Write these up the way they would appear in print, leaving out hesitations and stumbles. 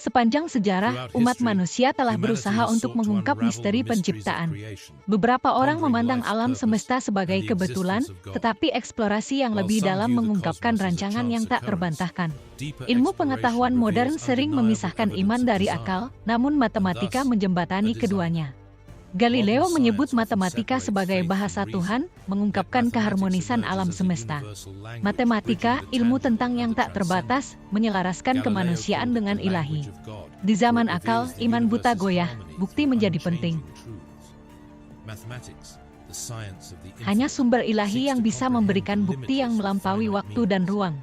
Sepanjang sejarah, umat manusia telah berusaha untuk mengungkap misteri penciptaan. Beberapa orang memandang alam semesta sebagai kebetulan, tetapi eksplorasi yang lebih dalam mengungkapkan rancangan yang tak terbantahkan. Ilmu pengetahuan modern sering memisahkan iman dari akal, namun matematika menjembatani keduanya. Galileo menyebut matematika sebagai bahasa Tuhan, mengungkapkan keharmonisan alam semesta. Matematika, ilmu tentang yang tak terbatas, menyelaraskan kemanusiaan dengan ilahi. Di zaman akal, iman buta goyah, bukti menjadi penting. Hanya sumber ilahi yang bisa memberikan bukti yang melampaui waktu dan ruang.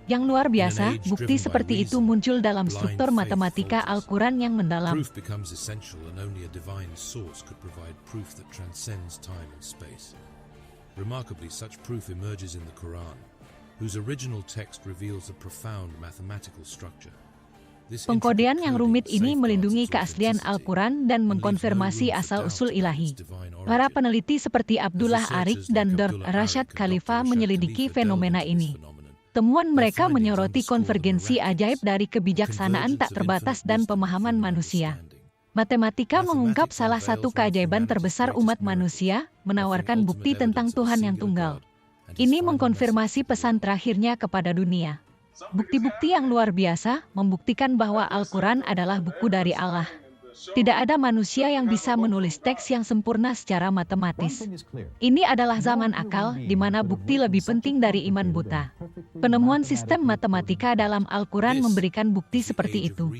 Yang luar biasa, bukti seperti itu muncul dalam struktur matematika Al-Quran yang mendalam. Remarkably, such proof emerges in the Quran, whose original text reveals a profound mathematical structure. Pengkodean yang rumit ini melindungi keaslian Al-Quran dan mengkonfirmasi asal-usul ilahi. Para peneliti seperti Abdullah Arik dan Dr. Rashad Khalifa menyelidiki fenomena ini. Temuan mereka menyoroti konvergensi ajaib dari kebijaksanaan tak terbatas dan pemahaman manusia. Matematika mengungkap salah satu keajaiban terbesar umat manusia, menawarkan bukti tentang Tuhan yang tunggal. Ini mengkonfirmasi pesan terakhirnya kepada dunia. Bukti-bukti yang luar biasa membuktikan bahwa Al-Quran adalah buku dari Allah. Tidak ada manusia yang bisa menulis teks yang sempurna secara matematis. Ini adalah zaman akal, di mana bukti lebih penting dari iman buta. Penemuan sistem matematika dalam Al-Quran memberikan bukti seperti itu.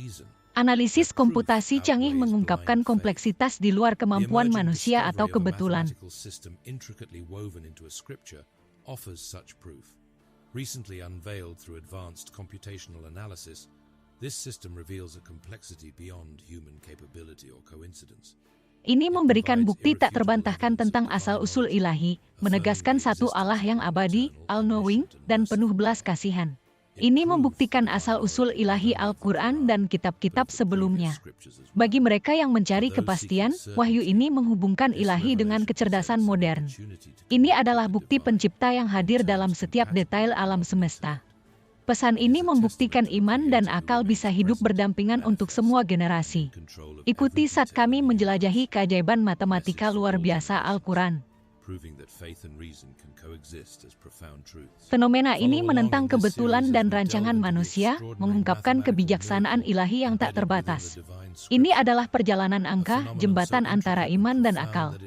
Analisis komputasi canggih mengungkapkan kompleksitas di luar kemampuan manusia atau kebetulan. Recently unveiled through advanced computational analysis, this system reveals a complexity beyond human capability or coincidence. Ini memberikan bukti tak terbantahkan tentang asal-usul ilahi, menegaskan satu Allah yang abadi, all-knowing, dan penuh belas kasihan. Ini membuktikan asal-usul ilahi Al-Quran dan kitab-kitab sebelumnya. Bagi mereka yang mencari kepastian, wahyu ini menghubungkan ilahi dengan kecerdasan modern. Ini adalah bukti pencipta yang hadir dalam setiap detail alam semesta. Pesan ini membuktikan iman dan akal bisa hidup berdampingan untuk semua generasi. Ikuti saat kami menjelajahi keajaiban matematika luar biasa Al-Quran. Fenomena ini menentang kebetulan dan rancangan manusia, mengungkapkan kebijaksanaan ilahi yang tak terbatas. Ini adalah perjalanan angka, jembatan antara iman dan akal.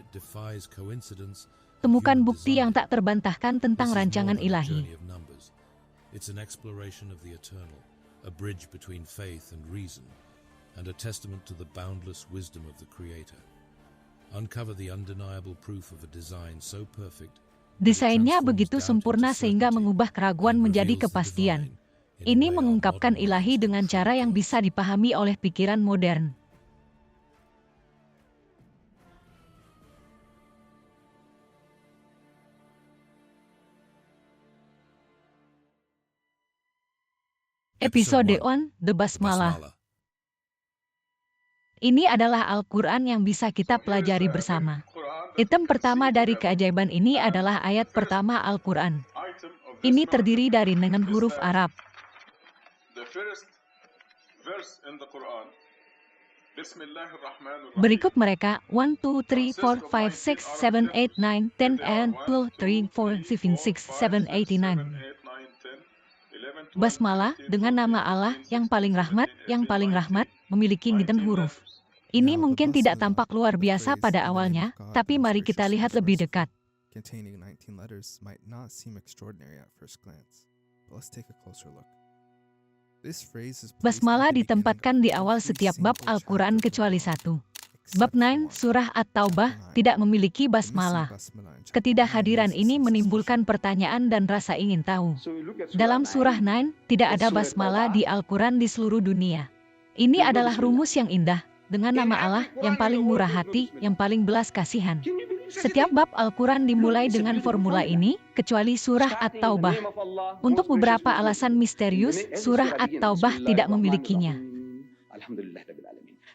Temukan bukti yang tak terbantahkan tentang rancangan ilahi. It's an exploration of the eternal, a bridge between faith and reason, and a testament to the boundless wisdom of the Creator. Uncover the undeniable proof of a design so perfect. Desainnya begitu sempurna sehingga mengubah keraguan menjadi kepastian. Ini mengungkapkan ilahi dengan cara yang bisa dipahami oleh pikiran modern. Episode 1, The Basmalah. Ini adalah Al-Quran yang bisa kita pelajari bersama. Item pertama dari keajaiban ini adalah ayat pertama Al-Quran. Ini terdiri dari 6 huruf Arab. Berikut mereka 1, 2, 3, 4, 5, 6, 7, 8, 9, 10, and 12, 3, 4, 5, 6, 7, 8, 9. Basmalah, dengan nama Allah yang paling rahmat, memiliki 9 huruf. Ini mungkin tidak tampak luar biasa pada awalnya, tapi mari kita lihat lebih dekat. Basmalah ditempatkan di awal setiap bab Al-Quran kecuali 1. Bab 9, Surah At-Taubah, tidak memiliki basmalah. Ketidakhadiran ini menimbulkan pertanyaan dan rasa ingin tahu. Dalam surah 9, tidak ada basmalah di Al-Quran di seluruh dunia. Ini adalah rumus yang indah, dengan nama Allah yang paling murah hati, yang paling belas kasihan. Setiap bab Al-Quran dimulai dengan formula ini, kecuali surah At-Taubah. Untuk beberapa alasan misterius, surah At-Taubah tidak memilikinya.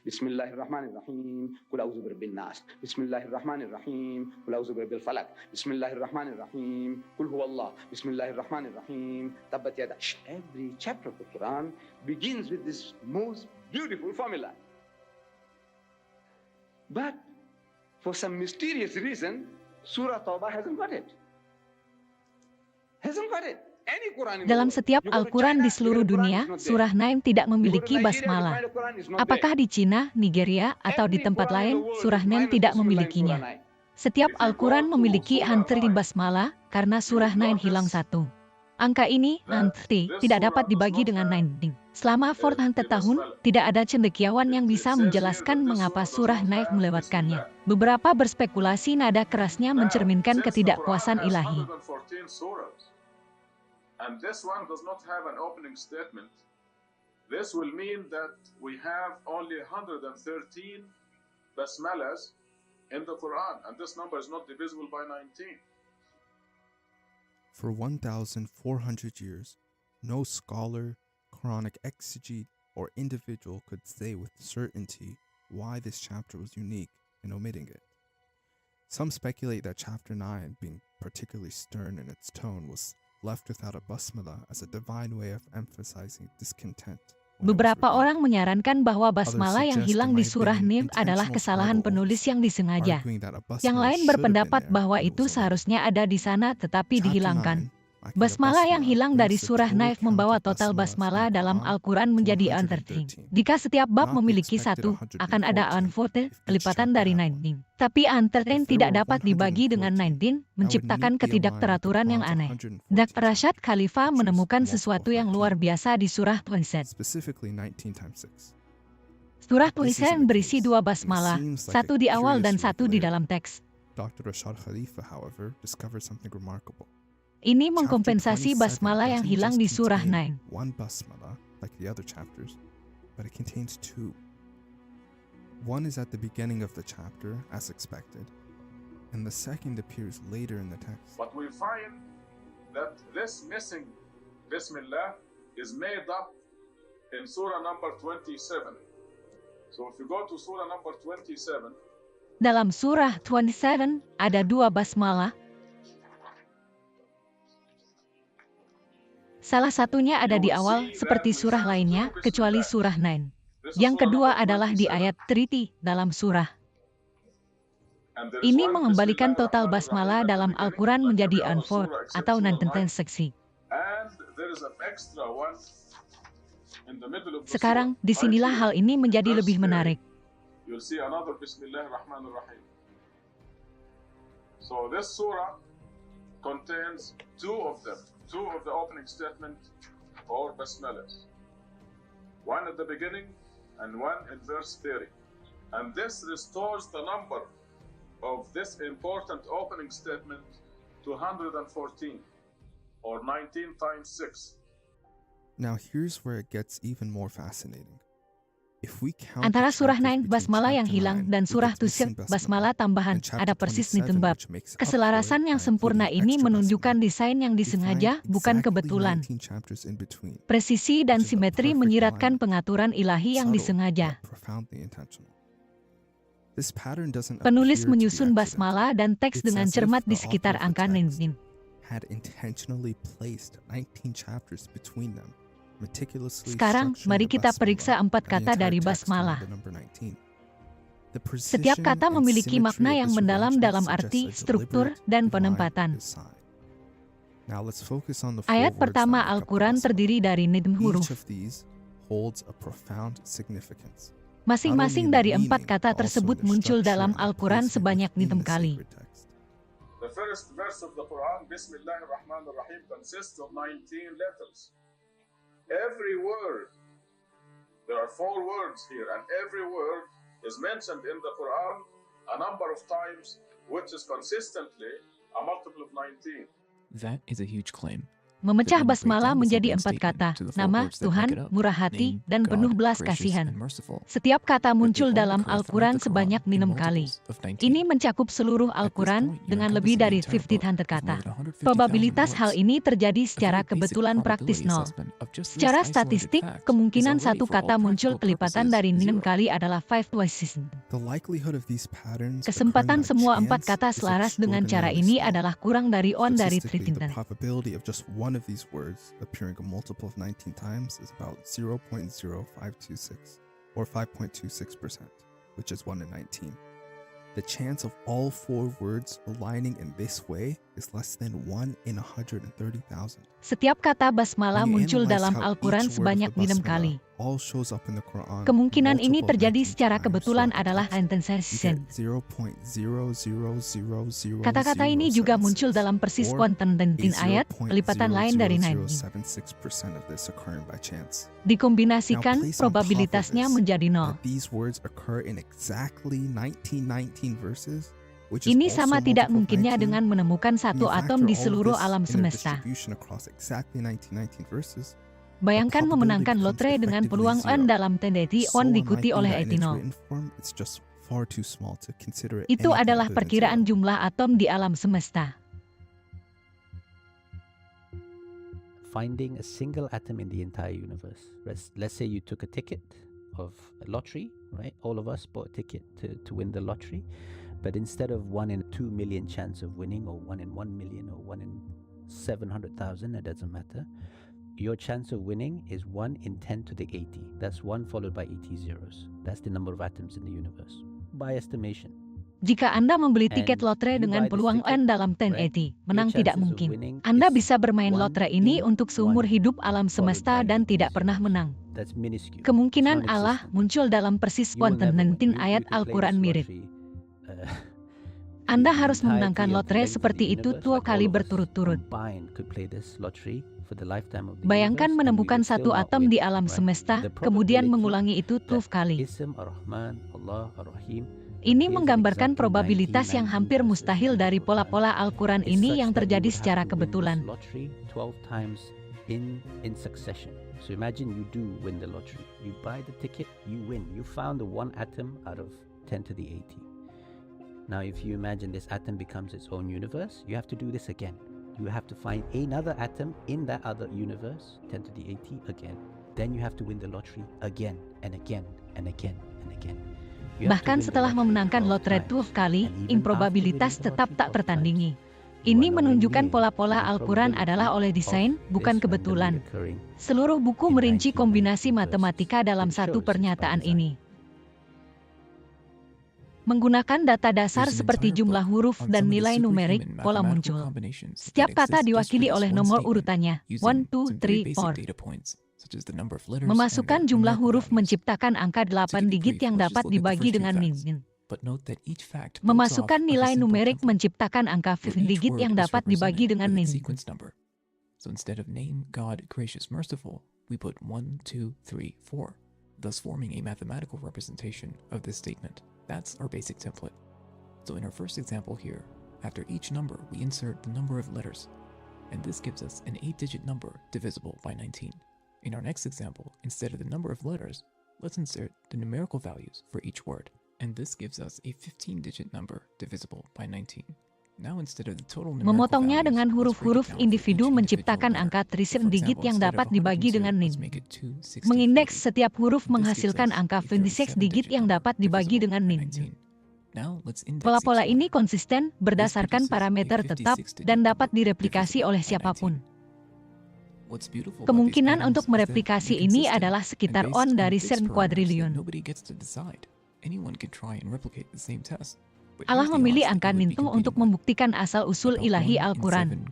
Bismillahirrahmanirrahim. Qul a'udzu birabbin nas. Bismillahirrahmanirrahim. Qul a'udzu birabbil falaq. Bismillahirrahmanirrahim. Qul huwallah. Bismillahirrahmanirrahim. Tabbat yada. Every chapter of the Quran begins with this most beautiful formula. But for some mysterious reason, Surah Taubah hasn't got it. Hasn't got it. Any Quran in the Dalam world. setiap You go to Al-Quran China, di seluruh the Quran dunia, is not there. surah Naim tidak You go to memiliki Nigeria, you basmalah. find the Quran is not Apakah there. di Cina, Nigeria, atau di Every tempat Quran in lain, the world surah is Naim minus tidak Bismillah in memilikinya. Surah 9. Setiap Al-Quran memiliki hantri basmalah, karena surah Naim hilang satu. Angka ini, hantri, tidak dapat dibagi dengan Naim. Selama 400 tahun, tidak ada cendekiawan yang bisa menjelaskan mengapa surah Naim melewatkannya. Beberapa berspekulasi nada kerasnya mencerminkan ketidakpuasan ilahi. And this one does not have an opening statement. This will mean that we have only 113 basmalas in the Quran, and this number is not divisible by 19. For 1,400 years, no scholar, Quranic exegete, or individual could say with certainty why this chapter was unique in omitting it. Some speculate that chapter 9, being particularly stern in its tone, was left without a basmalah as a divine way of emphasizing discontent. Beberapa orang menyarankan bahwa basmalah yang hilang di surah Naim adalah kesalahan penulis yang disengaja. Yang lain berpendapat bahwa itu seharusnya ada di sana tetapi dihilangkan. Basmalah yang hilang dari surah Naim membawa total basmalah dalam Al-Quran menjadi 113. Jika setiap bab memiliki satu, akan ada 114, kelipatan dari 19. Tapi 113 tidak dapat dibagi dengan 19, menciptakan ketidakteraturan yang aneh. Dr. Rashad Khalifa menemukan sesuatu yang luar biasa di surah Tunisat. Surah Tunisat berisi dua basmalah, satu di awal dan satu di dalam teks. Dr. Rashad Khalifa, however, discovered something remarkable. Ini mengkompensasi basmalah yang hilang di surah Naim. One basmalah, like the other chapters, but it contains two. One is at the beginning of the chapter, as expected, and the second appears later in the text. But we find that this missing Bismillah is made up in Surah number 27. So if you go to Surah number 27, dalam surah 27 ada dua basmalah. Salah satunya ada di awal, seperti surah lainnya, kecuali surah Naim. Yang kedua adalah di ayat 30 dalam surah. Ini mengembalikan total basmalah dalam Al-Quran menjadi 14 atau 19 seksi. Sekarang, disinilah hal ini menjadi lebih menarik. So this surah contains two of the opening statement or basmalas. One at the beginning and one in verse 30. And this restores the number of this important opening statement to 114 or 19 times 6. Now here's where it gets even more fascinating. Antara surah Naim basmalah yang hilang dan surah Tusin basmalah tambahan ada persis nitembab. Keselarasan yang sempurna ini menunjukkan desain yang disengaja, bukan kebetulan. Presisi dan simetri menyiratkan pengaturan ilahi yang disengaja. Penulis menyusun basmalah dan teks dengan cermat di sekitar angka 19. Sekarang, mari kita periksa 4 kata dari basmalah. Setiap kata memiliki makna yang mendalam dalam arti, struktur, dan penempatan. Ayat pertama Al-Quran terdiri dari 6 huruf. Masing-masing dari 4 kata tersebut muncul dalam Al-Quran sebanyak 6 kali. The first verse of the Quran, Bismillahirrahmanirrahim, consists of 19 letters. Every word, there are 4 words here, and every word is mentioned in the Quran a number of times, which is consistently a multiple of 19. That is a huge claim. Memecah basmalah menjadi 4 kata, nama, Tuhan, murah hati, dan penuh belas kasihan. Setiap kata muncul dalam Al-Quran sebanyak 6 kali. Ini mencakup seluruh Al-Quran dengan lebih dari 1,500 kata. Probabilitas hal ini terjadi secara kebetulan praktis 0. Secara statistik, kemungkinan satu kata muncul kelipatan dari 6 kali adalah 5 twice. Kesempatan semua 4 kata selaras dengan cara ini adalah kurang dari 1 dari 3. One of these words appearing a multiple of 19 times is about 0.0526 or 5.26%, which is 1 in 19. The chance of all 4 words aligning in this way is less than 1 in 130,000. Setiap kata basmalah muncul dalam Al-Quran sebanyak 6 kali. Kemungkinan ini terjadi secara kebetulan adalah intention. Kata-kata ini juga muncul dalam persis konten dan ayat, pelipatan lain dari 9. Dikombinasikan, probabilitasnya menjadi 0. Ini sama tidak mungkinnya dengan menemukan satu atom di seluruh alam semesta. Bayangkan memenangkan lotre dengan peluang N dalam tendensi on diikuti oleh etino. Itu adalah perkiraan jumlah atom di alam semesta. Finding a single atom in the entire universe. Let's say you took a ticket of a lottery, right? All of us bought a ticket to win the lottery. But instead of 1 in 2 million chance of winning, or 1 in 1 million, or 1 in 700,000, it doesn't matter. Your chance of winning is 1 in 10 to the 80. That's 1 followed by 80 zeros. That's the number of atoms in the universe, by estimation. Jika Anda membeli tiket lotre dengan peluang N dalam 1080, menang tidak mungkin. Anda bisa bermain lotre ini untuk seumur hidup alam semesta dan tidak pernah menang. Kemungkinan Allah muncul dalam persis konten 19 ayat Al-Quran mirip. Anda harus memenangkan lotre seperti itu 2 kali berturut-turut. Bayangkan menemukan satu atom di alam semesta, kemudian mengulangi itu 2 kali. Ini menggambarkan probabilitas yang hampir mustahil dari pola-pola Al-Quran ini yang terjadi secara kebetulan. So imagine you do win the lottery. You buy the ticket, you win. You found the 1 atom out of 10 to the 80. Now if you imagine this atom becomes its own universe, you have to do this again. You have to find another atom in that other universe, 10 to the 80 again. Then you have to win the lottery again and again and again and again. Bahkan setelah memenangkan lotre 2 kali, improbabilitas tetap tak tertandingi. Ini menunjukkan pola-pola Al-Quran adalah oleh desain, bukan kebetulan. Seluruh buku merinci kombinasi matematika dalam satu pernyataan ini. Menggunakan data dasar seperti jumlah huruf dan nilai numerik, pola muncul. Setiap kata diwakili oleh nomor urutannya, 1, 2, 3, 4. Memasukkan jumlah huruf menciptakan angka 8 digit yang dapat dibagi dengan min. Memasukkan nilai numerik menciptakan angka 5 digit yang dapat dibagi dengan min. So instead of name God gracious merciful, we put 1, 2, 3, 4, thus forming a mathematical representation of this statement. That's our basic template. So in our first example here, after each number we insert the number of letters, and this gives us an 8-digit number divisible by 19. In our next example, instead of the number of letters, let's insert the numerical values for each word, and this gives us a 15-digit number divisible by 19. Memotongnya dengan huruf-huruf individu menciptakan angka 3 digit yang dapat dibagi dengan min. Mengindeks setiap huruf menghasilkan angka 26 digit yang dapat dibagi dengan min. Pola-pola ini konsisten, berdasarkan parameter tetap, dan dapat direplikasi oleh siapapun. Kemungkinan untuk mereplikasi ini adalah sekitar 1 dari 1 kuadriliun. Allah memilih angka nintu untuk membuktikan asal-usul ilahi Al-Quran.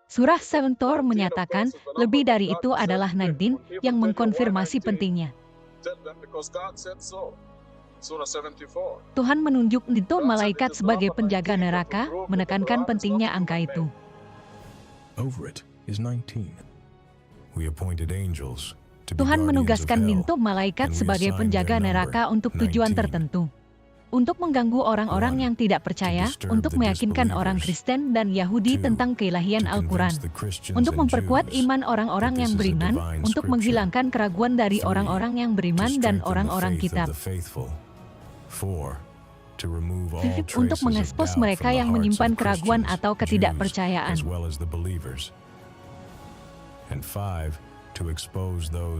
Surah 7 Tur menyatakan, lebih dari itu adalah 19 yang mengkonfirmasi pentingnya. Tuhan menunjuk itu malaikat sebagai penjaga neraka, menekankan pentingnya angka itu. Over it is 19. We appointed angels Tuhan menugaskan Nintub malaikat sebagai penjaga neraka untuk tujuan tertentu. Untuk mengganggu orang-orang yang tidak percaya, untuk meyakinkan orang Kristen dan Yahudi tentang keilahian Al-Quran, untuk memperkuat iman orang-orang yang beriman, untuk menghilangkan keraguan dari orang-orang yang beriman dan orang-orang kitab. Untuk mengekspos mereka yang menyimpan keraguan atau ketidakpercayaan.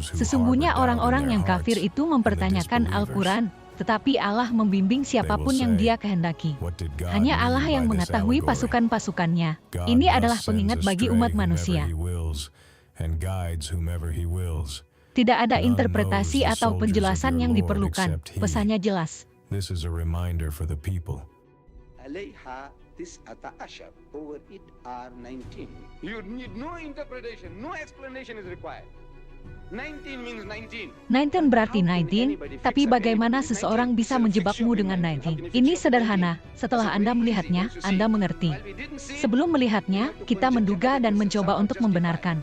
Sesungguhnya orang-orang yang kafir itu mempertanyakan Al-Quran, tetapi Allah membimbing siapapun yang Dia kehendaki. Hanya Allah yang mengetahui pasukan-pasukannya. Ini adalah pengingat bagi umat manusia. Tidak ada interpretasi atau penjelasan yang diperlukan. Pesannya jelas. عليها 19 over it are 19. You need no interpretation, no explanation is required. 19 means 19. 19 berarti 19, tapi bagaimana seseorang bisa menjebakmu dengan 19? Ini sederhana, setelah Anda melihatnya, Anda mengerti. Sebelum melihatnya, kita menduga dan mencoba untuk membenarkan.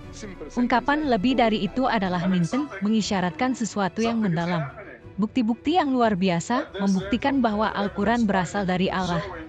Ungkapan lebih dari itu adalah ninten, mengisyaratkan sesuatu yang mendalam. Bukti-bukti yang luar biasa membuktikan bahwa Al-Quran berasal dari Allah.